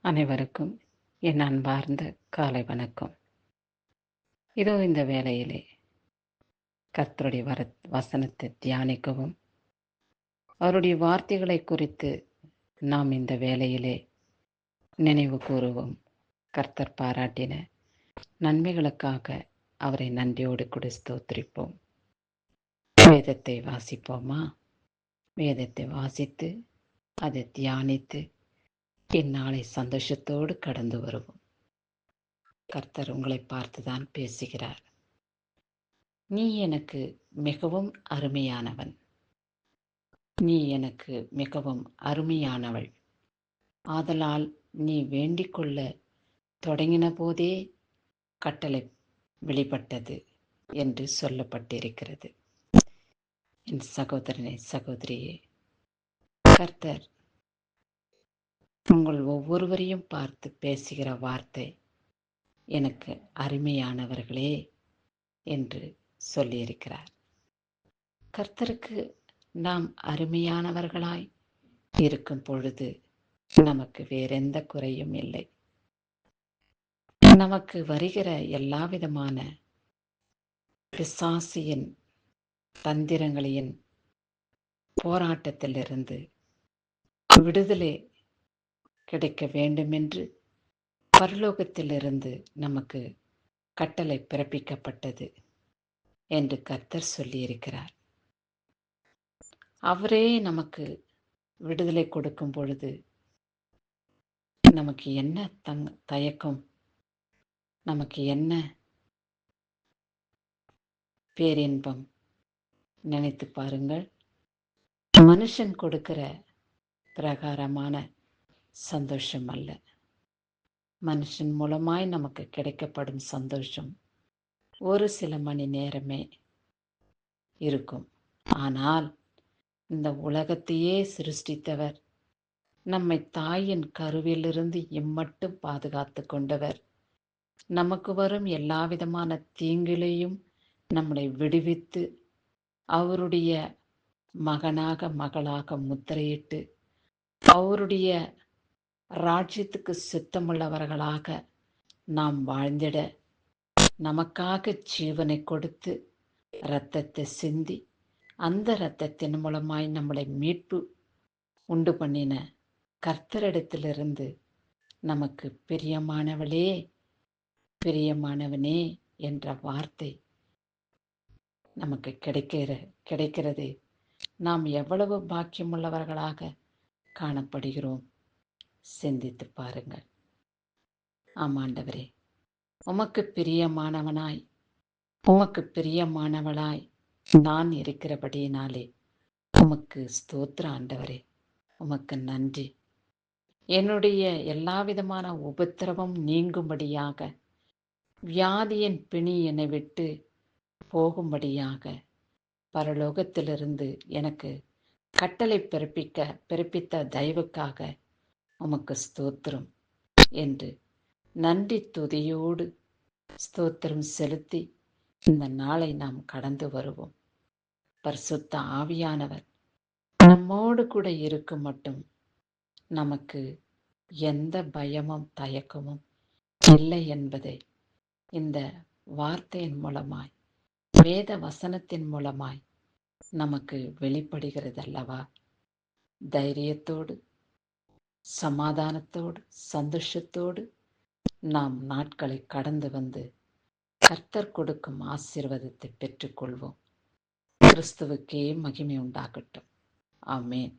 அனைவருக்கும் என் அன்பார்ந்த காலை வணக்கம். இதோ இந்த வேளையிலே கர்த்தருடைய வசனத்தை தியானிக்கவும், அவருடைய வார்த்தைகளை குறித்து நாம் இந்த வேளையிலே நினைவு கூறுவோம். கர்த்தர் பாராட்டின நன்மைகளுக்காக அவரை நன்றியோடு கூட ஸ்தோத்திரிப்போம். வேதத்தை வாசிப்போமா? வேதத்தை வாசித்து அதை தியானித்து இந்நாளை சந்தோஷத்தோடு கடந்து வருவோம். கர்த்தர் உங்களை பார்த்துதான் பேசுகிறார். நீ எனக்கு மிகவும் அருமையானவன், நீ எனக்கு மிகவும் அருமையானவள், ஆதலால் நீ வேண்டிக் கொள்ள தொடங்கின போதே கட்டளை வெளிப்பட்டது என்று சொல்லப்பட்டிருக்கிறது. என் சகோதரனே, சகோதரியே, கர்த்தர் உங்கள் ஒவ்வொருவரையும் பார்த்து பேசுகிற வார்த்தை, எனக்கு அருமையானவர்களே என்று சொல்லியிருக்கிறார். கர்த்தருக்கு நாம் அருமையானவர்களாய் இருக்கும் பொழுது நமக்கு வேறெந்த குறையும் இல்லை. நமக்கு வருகிற எல்லா விதமான பிசாசியின் தந்திரங்களின் போராட்டத்திலிருந்து விடுதலை கிடைக்க வேண்டுமென்று பரலோகத்திலிருந்து நமக்கு கட்டளை பிறப்பிக்கப்பட்டது என்று கர்த்தர் சொல்லியிருக்கிறார். அவரே நமக்கு விடுதலை கொடுக்கும் பொழுது நமக்கு என்ன தயக்கம், நமக்கு என்ன பேரின்பம்? நினைத்து பாருங்கள். மனுஷன் கொடுக்கிற பிரகாரமான சந்தோஷம் அல்ல, மனுஷன் மூலமாய் நமக்கு கிடைக்கப்படும் சந்தோஷம் ஒரு சில மணி நேரமே இருக்கும். ஆனால் இந்த உலகத்தையே சிருஷ்டித்தவர், நம்மை தாயின் கருவிலிருந்து இம்மட்டும் பாதுகாத்து கொண்டவர், நமக்கு வரும் எல்லா விதமான தீங்கிலையும் நம்மளை விடுவித்து அவருடைய மகனாக மகளாக முத்திரையிட்டு அவருடைய ராஜ்யத்துக்கு சித்தமுள்ளவர்களாக நாம் வாழ்ந்திட நமக்காக ஜீவனை கொடுத்து இரத்தத்தை சிந்தி அந்த இரத்தத்தின் மூலமாய் நம்மளை மீட்பு உண்டு பண்ணின கர்த்தரிடத்திலிருந்து நமக்கு பிரியமானவளே, பிரியமானவனே என்ற வார்த்தை நமக்கு கிடைக்கிறது. நாம் எவ்வளவு பாக்கியமுள்ளவர்களாக காணப்படுகிறோம். சிந்தித்து பாருங்கள். ஆமாண்டவரே, உமக்கு பிரியமானவனாய், உமக்கு பிரியமானவளாய் நான் இருக்கிறபடியினாலே உமக்கு ஸ்தோத்திர ஆண்டவரே, உமக்கு நன்றி. என்னுடைய எல்லா விதமான உபத்திரவம் நீங்கும்படியாக, வியாதியின் பிணி என்னை விட்டு போகும்படியாக பரலோகத்திலிருந்து எனக்கு கட்டளை பிறப்பித்த தயவுக்காக உமக்கு ஸ்தோத்திரம் என்று நன்றி துதியோடு ஸ்தோத்திரம் செலுத்தி இந்த நாளை நாம் கடந்து வருவோம். பரிசுத்த ஆவியானவர் நம்மோடு கூட இருக்கும் மட்டும் நமக்கு எந்த பயமும் தயக்கமும் இல்லை என்பதை இந்த வார்த்தையின் மூலமாய், வேத வசனத்தின் மூலமாய் நமக்கு வெளிப்படுகிறது அல்லவா? தைரியத்தோடு, சமாதானத்தோடு, சந்தோஷத்தோடு நாம் நாட்களை கடந்து வந்து கர்த்தர் கொடுக்கும் ஆசீர்வாதத்தை பெற்றுக்கொள்வோம். கிறிஸ்துவுக்கே மகிமை உண்டாகட்டும். ஆமேன்.